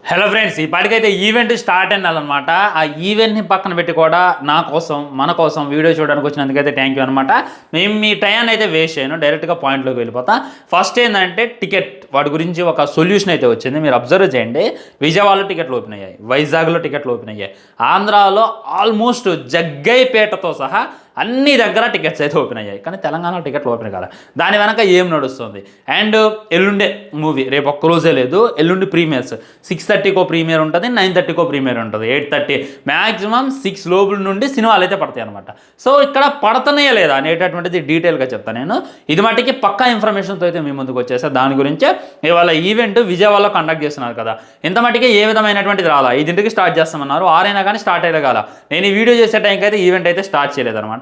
Hello friends, ఈ పాటికైతే event start అయిందనమాట. ఆ ఈవెంట్ని పక్కన పెట్టి కూడా నా కోసం మన కోసం వీడియో చూడడానికి వచ్చినందుకైతే థ్యాంక్ యూ అనమాట. మేము మీ టైం అయితే వేస్ట్ చేయను, డైరెక్ట్గా పాయింట్లోకి వెళ్ళిపోతా. ఫస్ట్ ఏంటంటే టికెట్, వాటి గురించి ఒక సొల్యూషన్ అయితే వచ్చింది. మీరు అబ్జర్వ్ చేయండి, విజయవాడలో టికెట్లు ఓపెన్ అయ్యాయి, వైజాగ్లో టికెట్లు ఓపెన్ అయ్యాయి, ఆంధ్రాలో ఆల్మోస్ట్ జగ్గైపేటతో సహా అన్ని దగ్గర టికెట్స్ అయితే ఓపెన్ అయ్యాయి. కానీ తెలంగాణలో టికెట్లు ఓపెన్ కాదు. దాని వెనక ఏం నడుస్తుంది? అండ్ ఎల్లుండే మూవీ, రేపు ఒక్క రోజే లేదు, ఎల్లుండి ప్రీమియర్స్ 6:30కో ప్రీమియర్ ఉంటుంది, 9:30కో ప్రీమియర్ ఉంటుంది, 8:30 మ్యాక్సిమం 6 లోపల నుండి సినిమాలు అయితే పడతాయి అనమాట. సో ఇక్కడ పడుతున్నాయా లేదా అనేటటువంటిది డీటెయిల్గా చెప్తాను నేను. ఇది మట్టికి పక్కా ఇన్ఫర్మేషన్తో అయితే మీ ముందుకు వచ్చేసా. దాని గురించే ఇవాళ ఈవెంట్ విజయవాడలో కండక్ట్ చేస్తున్నారు కదా, ఇంత మట్టికి ఏ విధమైనటువంటిది రాలా. 5ంటికి స్టార్ట్ చేస్తామన్నారు, 6 అయినా కానీ స్టార్ట్ అయ్యేగాల. నేను ఈ వీడియో చేసే టైంకి అయితే ఈవెంట్ అయితే స్టార్ట్ చేయలేదన్నమాట.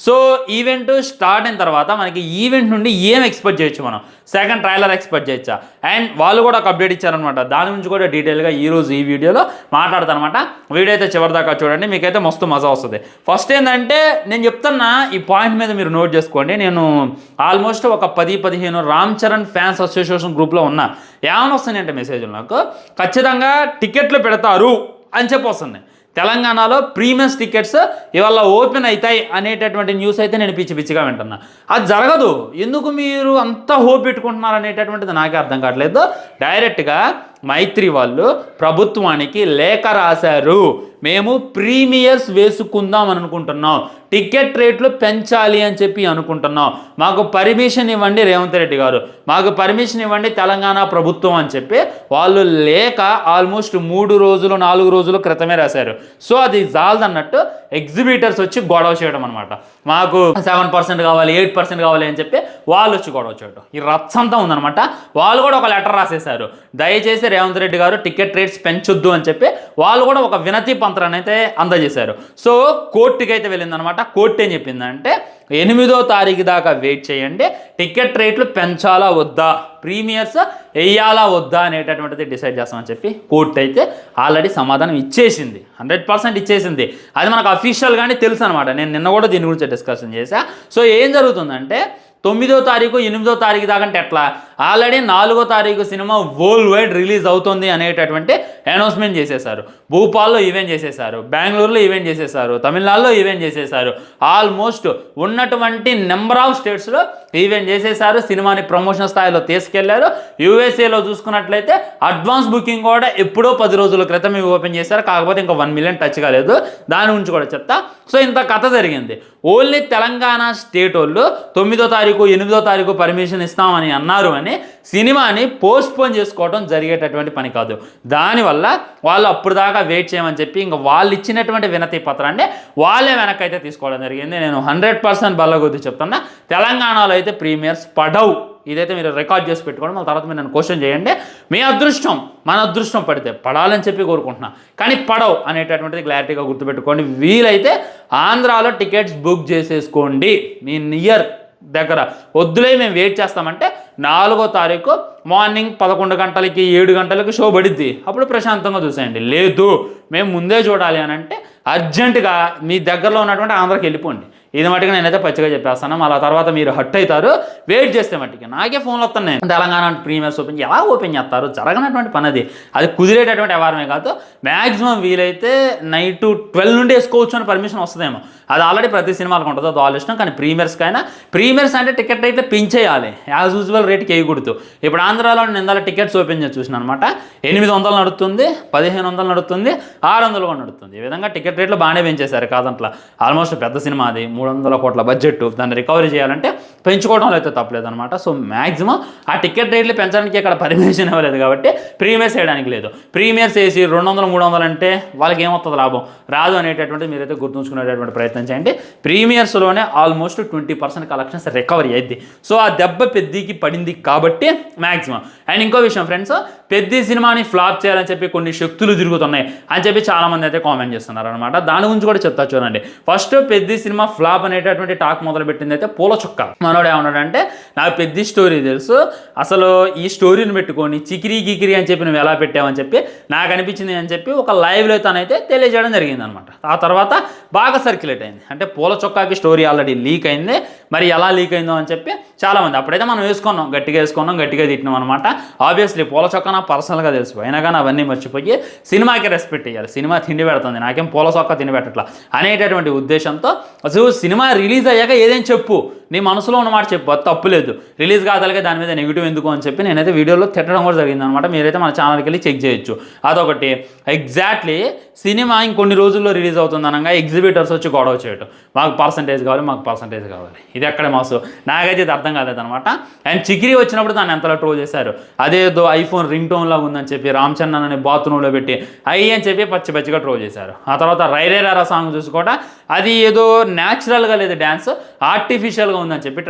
సో ఈవెంట్ స్టార్ట్ అయిన తర్వాత మనకి ఈవెంట్ నుండి ఏం ఎక్స్పెక్ట్ చేయొచ్చు, మనం సెకండ్ ట్రైలర్ ఎక్స్పెక్ట్ చేయొచ్చా? అండ్ వాళ్ళు కూడా ఒక అప్డేట్ ఇచ్చారనమాట. దాని గురించి కూడా డీటెయిల్గా ఈరోజు ఈ వీడియోలో మాట్లాడతానమాట. వీడియో అయితే చివరి దాకా చూడండి, మీకైతే మస్తు మజా వస్తుంది. ఫస్ట్ ఏంటంటే నేను చెప్తున్నా, ఈ పాయింట్ మీద మీరు నోట్ చేసుకోండి. నేను ఆల్మోస్ట్ ఒక 10-15 రామ్ చరణ్ ఫ్యాన్స్ అసోసియేషన్ గ్రూప్లో ఉన్నా. ఏమైనా వస్తున్నాయి అంటే మెసేజ్లు నాకు, ఖచ్చితంగా టికెట్లు పెడతారు అని చెప్పి వస్తున్నాయి. తెలంగాణలో ప్రీమియస్ టికెట్స్ ఇవాళ ఓపెన్ అవుతాయి అనేటటువంటి న్యూస్ అయితే నేను పిచ్చిగా వింటున్నా. అది జరగదు. ఎందుకు మీరు అంత హోప్ పెట్టుకుంటున్నారు అనేటటువంటిది నాకే అర్థం కావట్లేదు. డైరెక్ట్గా మైత్రి వాళ్ళు ప్రభుత్వానికి లేఖ రాశారు, మేము ప్రీమియర్స్ వేసుకుందాం అని అనుకుంటున్నాం, టికెట్ రేట్లు పెంచాలి అని చెప్పి అనుకుంటున్నాం, మాకు పర్మిషన్ ఇవ్వండి రేవంత్ రెడ్డి గారు, మాకు పర్మిషన్ ఇవ్వండి తెలంగాణ ప్రభుత్వం అని చెప్పి వాళ్ళు లేఖ ఆల్మోస్ట్ 3-4 రోజుల క్రితమే రాశారు. సో అది జాలదన్నట్టు ఎగ్జిబిటర్స్ వచ్చి గొడవ చేయడం అనమాట. మాకు 7% కావాలి, 8% కావాలి అని చెప్పి వాళ్ళు వచ్చి గొడవ చేయడం, ఈ రచ్చంతా ఉందనమాట. వాళ్ళు కూడా ఒక లెటర్ రాసేశారు, దయచేసి రేవంత్ రెడ్డి గారు టికెట్ రేట్స్ పెంచొద్దు అని చెప్పి వాళ్ళు కూడా ఒక వినతి పత్రాన్ని అయితే అందజేశారు. సో కోర్టుకి అయితే వెళ్ళిందనమాట. కోర్టు ఏం చెప్పిందంటే 8వ తారీఖు దాకా వెయిట్ చేయండి, టికెట్ రేట్లు పెంచాలా వద్దా, ప్రీమియర్స్ వేయాలా వద్దా అనేటటువంటిది డిసైడ్ చేస్తామని చెప్పి కోర్టు అయితే ఆల్రెడీ సమాధానం ఇచ్చేసింది, 100% ఇచ్చేసింది. అది మనకు అఫీషియల్గానే తెలుసు అనమాట. నేను నిన్న కూడా దీని గురించి డిస్కషన్ చేశా. సో ఏం జరుగుతుందంటే 9వ తారీఖు 8వ తారీఖు దాకంటే ఎట్లా, ఆల్రెడీ 4వ తారీఖు సినిమా వరల్డ్ వైడ్ రిలీజ్ అవుతుంది అనేటటువంటి అనౌన్స్మెంట్ చేసేసారు. భూపాల్లో ఈవెంట్ చేసేసారు, బెంగళూరులో ఈవెంట్ చేసేసారు, తమిళనాడులో ఈవెంట్ చేసేసారు, ఆల్మోస్ట్ ఉన్నటువంటి నెంబర్ ఆఫ్ స్టేట్స్లో ఈవెంట్ చేసేసారు. సినిమాని ప్రమోషన్ స్థాయిలో తీసుకెళ్లారు. యూఎస్ఏలో చూసుకున్నట్లయితే అడ్వాన్స్ బుకింగ్ కూడా ఎప్పుడో 10 రోజుల క్రితం ఓపెన్ చేశారు, కాకపోతే ఇంకా 1 మిలియన్ టచ్ కాలేదు. దాని గురించి కూడా చెప్తా. సో ఇంత కథ జరిగింది. ఓన్లీ తెలంగాణ స్టేట్ వాళ్ళు 9వ తారీఖు 8వ తారీఖు పర్మిషన్ ఇస్తామని అన్నారు అని సినిమాని పోస్ట్పోన్ చేసుకోవడం జరిగేటటువంటి పని కాదు. దానివల్ల వాళ్ళు అప్పుడు దాకా వెయిట్ చేయమని చెప్పి ఇంకా వాళ్ళు ఇచ్చినటువంటి వినతి పత్రాన్ని వాళ్ళే వెనకైతే తీసుకోవడం జరిగింది. నేను 100% బల్లగొద్ది చెప్తున్నా, తెలంగాణలో అయితే ప్రీమియర్స్ పడవు. ఇదైతే మీరు రికార్డ్ చేసి పెట్టుకోండి. మళ్ళీ తర్వాత మీరు నన్ను క్వశ్చన్ చేయండి. మీ అదృష్టం మన అదృష్టం పడితే పడాలని చెప్పి కోరుకుంటున్నా, కానీ పడవు అనేటటువంటిది క్లారిటీగా గుర్తుపెట్టుకోండి. వీలైతే ఆంధ్రాలో టికెట్స్ బుక్ చేసేసుకోండి. మీ నియర్ దగ్గర వద్దులే మేము వెయిట్ చేస్తామంటే 4వ తారీఖు మార్నింగ్ 11 గంటలకి 7 గంటలకి షో పడిద్ది, అప్పుడు ప్రశాంతంగా చూసేయండి. లేదు మేము ముందే చూడాలి అని అంటే అర్జెంటుగా మీ దగ్గరలో ఉన్నటువంటి ఆంధ్రాకి వెళ్ళిపోండి. ఇది మట్టుగా నేనైతే పచ్చిగా చెప్పేస్తాను. అలా తర్వాత మీరు హట్ అవుతారు. వెయిట్ చేస్తే మట్టికి నాకే ఫోన్లు వస్తున్నాయి, తెలంగాణ ప్రీమియర్స్ ఓపెన్ ఎలా ఓపెన్ చేస్తారు, జరగనటువంటి పని అది కుదిరేటటువంటి వ్యవహారమే కాదు. మ్యాక్సిమం వీలైతే నైట్ 12 నుండి వేసుకోవచ్చు అని పర్మిషన్ వస్తుందేమో. అది ఆల్రెడీ ప్రతి సినిమాలకు ఉంటుంది, అది వాళ్ళ ఇష్టం. కానీ ప్రీమియర్స్ అంటే టికెట్ రేట్లు పెంచేయాలి, యాజ్ యూజువల్ రేట్కి వేయకూడదు. ఇప్పుడు ఆంధ్రాలో నేను టికెట్స్ ఓపెన్ చేసి చూసిన అనమాట, 800 నడుస్తుంది, 1500 నడుస్తుంది, 600 కూడా నడుస్తుంది. ఈ విధంగా టికెట్ రేట్లు బాగానే పెంచేశారు కాదంట్లా. ఆల్మోస్ట్ పెద్ద సినిమా అది, 300 కోట్ల బడ్జెట్, దాన్ని రికవరీ చేయాలంటే పెంచుకోవడంలో అయితే తప్పలేదు అనమాట. సో మ్యాక్సిమం ఆ టికెట్ రేట్లు పెంచడానికి ఇక్కడ పర్మిషన్ ఇవ్వలేదు కాబట్టి ప్రీమియర్స్ వేయడానికి లేదు. ప్రీమియర్స్ వేసి 200-300 అంటే వాళ్ళకి ఏమవుతుంది, లాభం రాదు అనేటటువంటి మీరైతే గుర్తుంచుకునేటటువంటి ప్రయత్నం చేయండి. ప్రీమియర్స్లోనే ఆల్మోస్ట్ 20% కలెక్షన్స్ రికవరీ అయింది. సో ఆ దెబ్బ పెద్దకి పడింది కాబట్టి మ్యాక్సిమం. అండ్ ఇంకో విషయం ఫ్రెండ్స్, పెద్ద సినిమాని ఫ్లాప్ చేయాలని చెప్పి కొన్ని శక్తులు తిరుగుతున్నాయి అని చెప్పి చాలామంది అయితే కామెంట్ చేస్తున్నారు అనమాట. దాని గురించి కూడా చెప్తా చూడండి. ఫస్ట్ పెద్ద సినిమా ఫ్లాప్ ఫ్లాప్ అనేటటువంటి టాక్ మొదలుపెట్టింది అయితే పూల చుక్క. మనోడు ఏమన్నాడంటే నాకు పెద్ద స్టోరీ తెలుసు, అసలు ఈ స్టోరీని పెట్టుకొని చికిరీ గికిరి అని చెప్పి నువ్వు ఎలా పెట్టావని చెప్పి నాకు అనిపించింది అని చెప్పి ఒక లైవ్లో తనైతే తెలియజేయడం జరిగింది అనమాట. ఆ తర్వాత బాగా సర్క్యులేట్ అయింది. అంటే పూల చొక్కాకి స్టోరీ ఆల్రెడీ లీక్ అయింది, మరి ఎలా లీక్ అయిందో అని చెప్పి చాలామంది అప్పుడైతే మనం గట్టిగా తిట్టినాం అనమాట. ఆబ్వియస్లీ పూల చొక్కా నాకు పర్సనల్గా తెలుసు, అయినా కానీ అవన్నీ మర్చిపోయి సినిమాకి రెస్పెక్ట్ ఇవ్వాలి. సినిమా తిండి పెడుతుంది, నాకేం పూల చొక్కా తిండి పెట్టట్లా అనేటటువంటి ఉద్దేశంతో అసలు సినిమా రిలీజ్ అయ్యాక ఏదైనా చెప్పు, నీ మనసులో ఉన్న మాట చెప్పు, అది తప్పులేదు. రిలీజ్ కాదాలకే దాని మీద నెగిటివ్ ఎందుకు అని చెప్పి నేనైతే వీడియోలో తిట్టడం కూడా జరిగింది అనమాట. మీరైతే మన ఛానల్కి వెళ్ళి చెక్ చేయొచ్చు. అదొకటి. ఎగ్జాక్ట్లీ సినిమా ఇంకొన్ని రోజుల్లో రిలీజ్ అవుతుంది అనగా ఎగ్జిబిటర్స్ వచ్చి గొడవ చేయటం, మాకు పర్సంటేజ్ కావాలి. ఇది ఎక్కడే మాసు, నాకైతే ఇది అర్థం కాలేదనమాట. అండ్ చికిరి వచ్చినప్పుడు దాన్ని ఎంతలా ట్రోల్ చేశారు. అదేదో ఐఫోన్ రింగ్ టోన్ లాగా ఉందని చెప్పి రామ్ చరణ్ అని బాత్రూంలో పెట్టి అయ్యి అని చెప్పి పచ్చిగా ట్రోల్ చేశారు. ఆ తర్వాత రైరేరా సాంగ్ చూసుకోవటం, అది ఏదో న్యాచురల్గా లేదు, డ్యాన్స్ ఆర్టిఫిషియల్గా ఉందని చెప్పి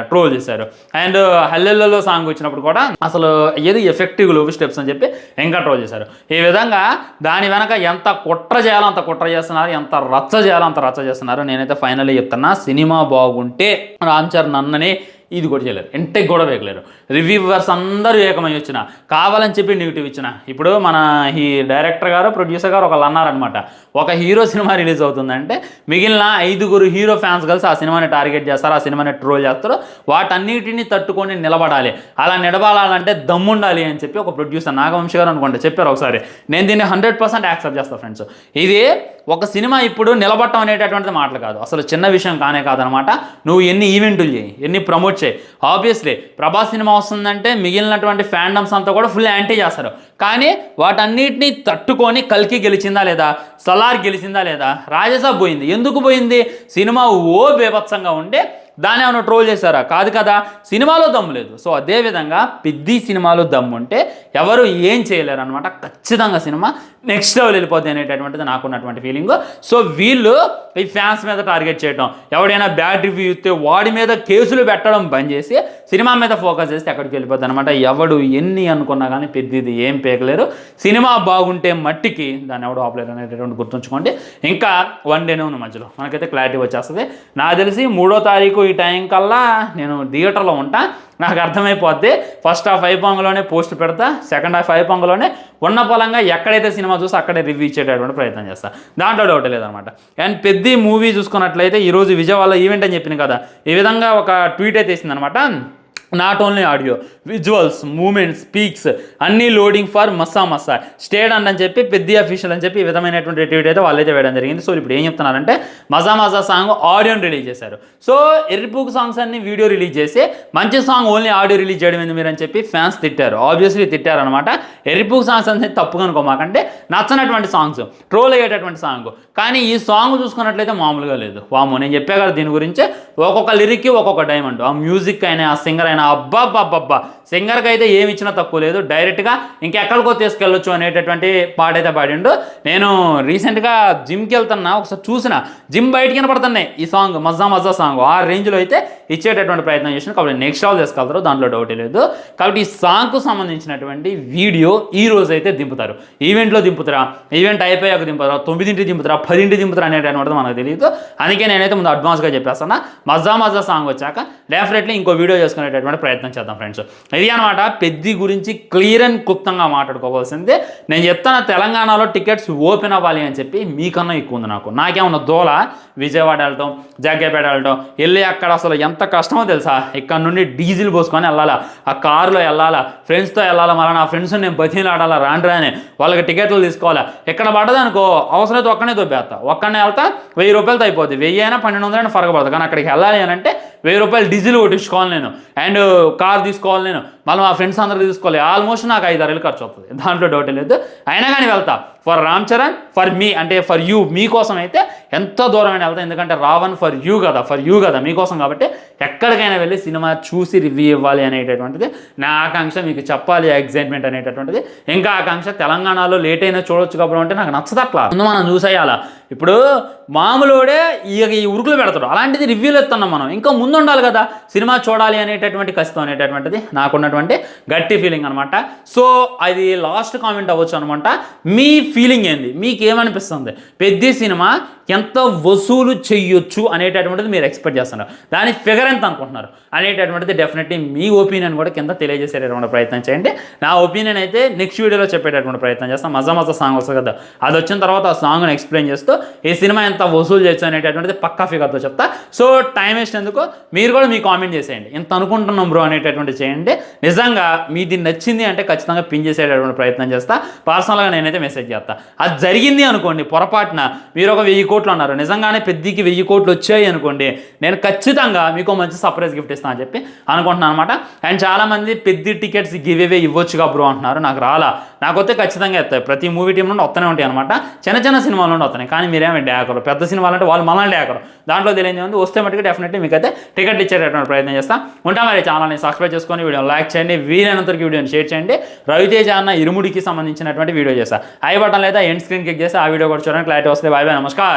ట్రోల్ చేశారు. అండ్ హల్లెల్లో సాంగ్ వచ్చినప్పుడు కూడా అసలు ఏది ఎఫెక్టివ్ లోవి స్టెప్స్ అని చెప్పి ఇంకా ట్రోల్ చేశారు. ఈ విధంగా దాని వెనక ఎంత కుట్ర చేయాలో అంత కుట్ర చేస్తున్నారు, ఎంత రచ్చ చేయాలో అంత రచ్చ చేస్తున్నారు. నేనైతే ఫైనల్లీ చెప్తున్నా, సినిమా బాగుంటే రామ్ చరణ్ అన్నని ఇది కూడా చేయలేరు, ఇంటికి కూడా వేయలేరు. రివ్యూవర్స్ అందరూ ఏకమై వచ్చిన, కావాలని చెప్పి నెగిటివ్ ఇచ్చిన. ఇప్పుడు మన ఈ డైరెక్టర్ గారు ప్రొడ్యూసర్ గారు ఒకళ్ళు అన్నారనమాట, ఒక హీరో సినిమా రిలీజ్ అవుతుందంటే మిగిలిన 5 హీరో ఫ్యాన్స్ కలిసి ఆ సినిమాని టార్గెట్ చేస్తారు, ఆ సినిమాని ట్రోల్ చేస్తారు. వాటన్నిటిని తట్టుకొని నిలబడాలి. అలా నిలబడాలంటే దమ్ముండాలి అని చెప్పి ఒక ప్రొడ్యూసర్ నాగవంశీ గారు అనుకుంటే చెప్పారు ఒకసారి. నేను దీన్ని 100% యాక్సెప్ట్ చేస్తాను ఫ్రెండ్స్. ఇది ఒక సినిమా ఇప్పుడు నిలబడటం అనేటటువంటిది మాటలు కాదు, అసలు చిన్న విషయం కాదనమాట. నువ్వు ఎన్ని ఈవెంట్లు చేయి, ఎన్ని ప్రమోట్ చేయి. ఆబ్వియస్లీ ప్రభాస్ సినిమా వస్తుందంటే మిగిలినటువంటి ఫ్యాండమ్స్ అంతా కూడా ఫుల్ యాంటీ చేస్తారు. కానీ వాటన్నిటిని తట్టుకొని కల్కి గెలిచిందా లేదా, సలార్ గెలిచిందా లేదా, రాజసాబ్ పోయింది. ఎందుకు పోయింది? సినిమా బేభత్సంగా ఉండే దాన్ని ఏమైనా ట్రోల్ చేశారా? కాదు కదా, సినిమాలో దమ్ము లేదు. సో అదేవిధంగా పెద్ద సినిమాలో దమ్ము ఉంటే ఎవరు ఏం చేయలేరు అనమాట. ఖచ్చితంగా సినిమా నెక్స్ట్ లెవెల్ వెళ్ళిపోద్ది అనేటటువంటిది నాకున్నటువంటి ఫీలింగ్. సో వీళ్ళు ఈ ఫ్యాన్స్ మీద టార్గెట్ చేయడం, ఎవడైనా బ్యాడ్ రివ్యూ ఇస్తే వాడి మీద కేసులు పెట్టడం బంద్ చేసి సినిమా మీద ఫోకస్ చేస్తే ఎక్కడికి వెళ్ళిపోద్ది అనమాట. ఎవడు ఎన్ని అనుకున్నా కానీ పెద్దది ఏం పేకలేరు. సినిమా బాగుంటే మట్టికి దాన్ని ఎవడు ఆపలేరు అనేటటువంటి గుర్తుంచుకోండి. ఇంకా 1 డేనే ఉన్న మధ్యలో మనకైతే క్లారిటీ వచ్చేస్తుంది. నాకు తెలిసి 3వ తారీఖు ఈ టైం కల్లా నేను థియేటర్లో ఉంటా. నాకు అర్థమైపోద్ది. ఫస్ట్ హాఫ్ అయిపోంగలోనే పోస్ట్ పెడతా, సెకండ్ హాఫ్ అయిపోంగలోనే ఉన్న పొలంగా ఎక్కడైతే సినిమా చూస్తే అక్కడే రివ్యూ ఇచ్చేటటువంటి ప్రయత్నం చేస్తా, దాంట్లో డౌట్ లేదనమాట. అండ్ పెద్ద మూవీ చూసుకున్నట్లయితే ఈరోజు విజయవాడలో ఈవెంట్ అని చెప్పింది కదా, ఈ విధంగా ఒక ట్వీట్ అయితే ఇస్తుందనమాట. Not only audio, visuals, moments, peaks అన్నీ లోడింగ్ ఫర్ మస్సా స్టేడ్ అని చెప్పి పెద్ద అఫీషియల్ అని చెప్పి ఈ విధమైనటువంటి ట్వీట్ అయితే వాళ్ళైతే వేయడం జరిగింది. సో ఇప్పుడు ఏం చెప్తున్నారంటే మజా సాంగ్ ఆడియోని రిలీజ్ చేశారు. సో ఎర్రిపూకు సాంగ్స్ అన్ని వీడియో రిలీజ్ చేసి మంచి సాంగ్ ఓన్లీ ఆడియో రిలీజ్ చేయడం ఏంది మీరు అని చెప్పి ఫ్యాన్స్ తిట్టారు. ఆబ్వియస్లీ తిట్టారనమాట. ఎర్రిపూకు సాంగ్స్ అనేది తప్పుగా అనుకోమాకంటే నచ్చనటువంటి సాంగ్స్, ట్రోల్ అయ్యేటటువంటి సాంగ్. కానీ ఈ సాంగ్ చూసుకున్నట్లయితే మామూలుగా లేదు. వాము నేను చెప్పే కదా దీని గురించి, ఒక్కొక్క లిరిక్కి ఒక్కొక్క డైమండ్. ఆ మ్యూజిక్ అయినా, ఆ సింగర్ అయినా, అబ్బా సింగర్కి అయితే ఏమి ఇచ్చినా తక్కువ లేదు. డైరెక్ట్గా ఇంకెక్కడికో తీసుకెళ్ళొచ్చు అనేటటువంటి పాట అయితే పాడిండు. నేను రీసెంట్గా జిమ్కి వెళ్తున్నా, ఒకసారి చూసిన జిమ్ బయటికి కనపడుతున్నాయి ఈ సాంగ్, మజా సాంగ్. ఆ రేంజ్లో అయితే ఇచ్చేటటువంటి ప్రయత్నం చేసిన. కాబట్టి నెక్స్ట్ లెవెల్ తీసుకెళ్తారు, దాంట్లో డౌటే లేదు. కాబట్టి ఈ సాంగ్కు సంబంధించినటువంటి వీడియో ఈ రోజు అయితే దింపుతారు. ఈవెంట్లో దింపుతారా, ఈవెంట్ అయిపోయాక దింపుతారా, 9 దింపుతారా, 10 దింపుతారా అనేటటువంటిది మనకు తెలియదు. అందుకే నేనైతే ముందు అడ్వాన్స్గా చెప్పేస్తాను. మజా సాంగ్ వచ్చాక డెఫినెట్లీ ఇంకో వీడియో చేసుకునేటటువంటి ప్రయత్నం చేద్దాం ఫ్రెండ్స్. ఇది అనమాట పెద్ది గురించి క్లియర్ అండ్ క్లుప్తంగా మాట్లాడుకోవాల్సిందే. నేను చెప్తాను, తెలంగాణలో టికెట్స్ ఓపెన్ అవ్వాలి అని చెప్పి మీకన్నా ఎక్కువ ఉంది నాకేమన్నా దోల. విజయవాడ వెళ్ళటం, జగ్గేపేట వెళ్ళటం, వెళ్ళి అక్కడ అసలు ఎంత కష్టమో తెలుసా. ఇక్కడ నుండి డీజిల్ పోసుకొని వెళ్ళాలా, ఆ కారులో వెళ్ళాలా, ఫ్రెండ్స్తో వెళ్ళాలా, మళ్ళీ నా ఫ్రెండ్స్ నేను బతిని ఆడాలా, రాని వాళ్ళకి టికెట్లు తీసుకోవాలా. ఎక్కడ పడదనుకో అవసరమైతే ఒక్కనే దొబ్బేస్తా, ఒక్కనే వెళ్తా, 1000 రూపాయలతో అయిపోద్ది. 1000 అయినా 1200 అయినా ఫరక పడదు. కానీ అక్కడికి వెళ్ళాలి అని అంటే 1000 రూపాయలు డీజిల్ కొట్టించుకోవాలి నేను, అండ్ కార్ తీసుకోవాలి నేను, మళ్ళీ మా ఫ్రెండ్స్ అందరూ తీసుకోవాలి. ఆల్మోస్ట్ నాకు 5-6 వేలు ఖర్చు అవుతుంది, దాంట్లో డౌటే లేదు. అయినా కానీ వెళ్తా for Ram Charan, for me అంటే ఫర్ యూ, మీకోసం అయితే ఎంత దూరమైనా వెళ్తా. ఎందుకంటే రావణ్ ఫర్ యూ కదా మీకోసం. కాబట్టి ఎక్కడికైనా వెళ్ళి సినిమా చూసి రివ్యూ ఇవ్వాలి అనేటటువంటిది నా ఆకాంక్ష. మీకు చెప్పాలి ఎగ్జైట్మెంట్ అనేటటువంటిది. ఇంకా ఆకాంక్ష తెలంగాణలో లేట్ అయినా చూడొచ్చు కాబట్టి అంటే నాకు నచ్చదు. అట్లా ముందు మనం చూసేయాలా. ఇప్పుడు మామూలుడే ఈ ఉరుకులు పెడతాడు, అలాంటిది రివ్యూలు ఎత్తున్నాం మనం. ఇంకా ముందు ఉండాలి కదా సినిమా చూడాలి అనేటటువంటి కష్టం అనేటటువంటిది నాకున్నటువంటి గట్టి ఫీలింగ్ అనమాట. సో అది లాస్ట్ కామెంట్ అవ్వచ్చు అనమాట. మీ ఫీలింగ్ ఏంది, మీకు ఏమనిపిస్తుంది, పెద్ద సినిమా ఎంత వసూలు చెయ్యొచ్చు అనేటటువంటిది మీరు ఎక్స్పెక్ట్ చేస్తున్నారు, దాని ఫిగర్ ఎంత అనుకుంటున్నారు అనేటటువంటిది డెఫినెట్లీ మీ ఒపీనియన్ కూడా కింద తెలియజేసేటటువంటి ప్రయత్నం చేయండి. నా ఒపీనియన్ అయితే నెక్స్ట్ వీడియోలో చెప్పేటటువంటి ప్రయత్నం చేస్తాం. మజా మజా సాంగ్ వస్తుంది కదా, అది వచ్చిన తర్వాత ఆ సాంగ్ని ఎక్స్ప్లెయిన్ చేస్తూ ఈ సినిమా ఎంత వసూలు చేయొచ్చు అనేటటువంటిది పక్కా ఫిగర్తో చెప్తా. సో టైం వేస్ట్ ఎందుకు, మీరు కూడా మీ కామెంట్ చేసేయండి, ఇంత అనుకుంటున్నాం బ్రో అనేటటువంటి చేయండి. నిజంగా మీది నచ్చింది అంటే ఖచ్చితంగా పిన్ చేసేటటువంటి ప్రయత్నం చేస్తా. పర్సనల్గా నేనైతే మెసేజ్ చేస్తా. అది జరిగింది అనుకోండి, పొరపాటున మీరు ఒక 1000 కోట్లు అన్నారు, నిజంగానే పెద్దకి 1000 కోట్లు వచ్చాయి అనుకోండి, నేను ఖచ్చితంగా మీకు మంచి సర్ప్రైజ్ గిఫ్ట్ ఇస్తాను అని చెప్పి అనుకుంటున్నాను అనమాట. అండ్ చాలామంది పెద్ద టికెట్స్ గివ్ అవే ఇవ్వచ్చుగా బ్రో అంటున్నారు. నాకు రాలా, నాకు వస్తే ఖచ్చితంగా వస్తాయి. ప్రతి మూవీ టీం నుండి వస్తూనే ఉంటాయి అనమాట. చిన్న చిన్న సినిమాల నుండి వస్తున్నాయి, కానీ మీరేమి డ్యాకరు. పెద్ద సినిమాలు అంటే వాళ్ళు మనల్ని డ్యాకరు, దాంట్లో తెలియదు ఉంది. వస్తే మట్టుకు డెఫినెట్లీ మీకైతే టికెట్ ఇచ్చేటటువంటి ప్రయత్నం చేస్తాం. ఉంటా మరి, ఛానల్ని సబ్స్క్రైబ్ చేసుకొని వీడియో లైక్ చేయండి, వీలైనంతవరకు వీడియోని షేర్ చేయండి. రవితేజ అన్న ఇరుముడికి సంబంధించినటువంటి వీడియో చేస్తా, ఐ బటన్ లేదా ఎండ్ స్క్రీన్ క్లిక్ చేసి ఆ వీడియో కూడా చూడండి, క్లారిటీ వస్తుంది. బాయ్ బాయ్, నమస్కారం.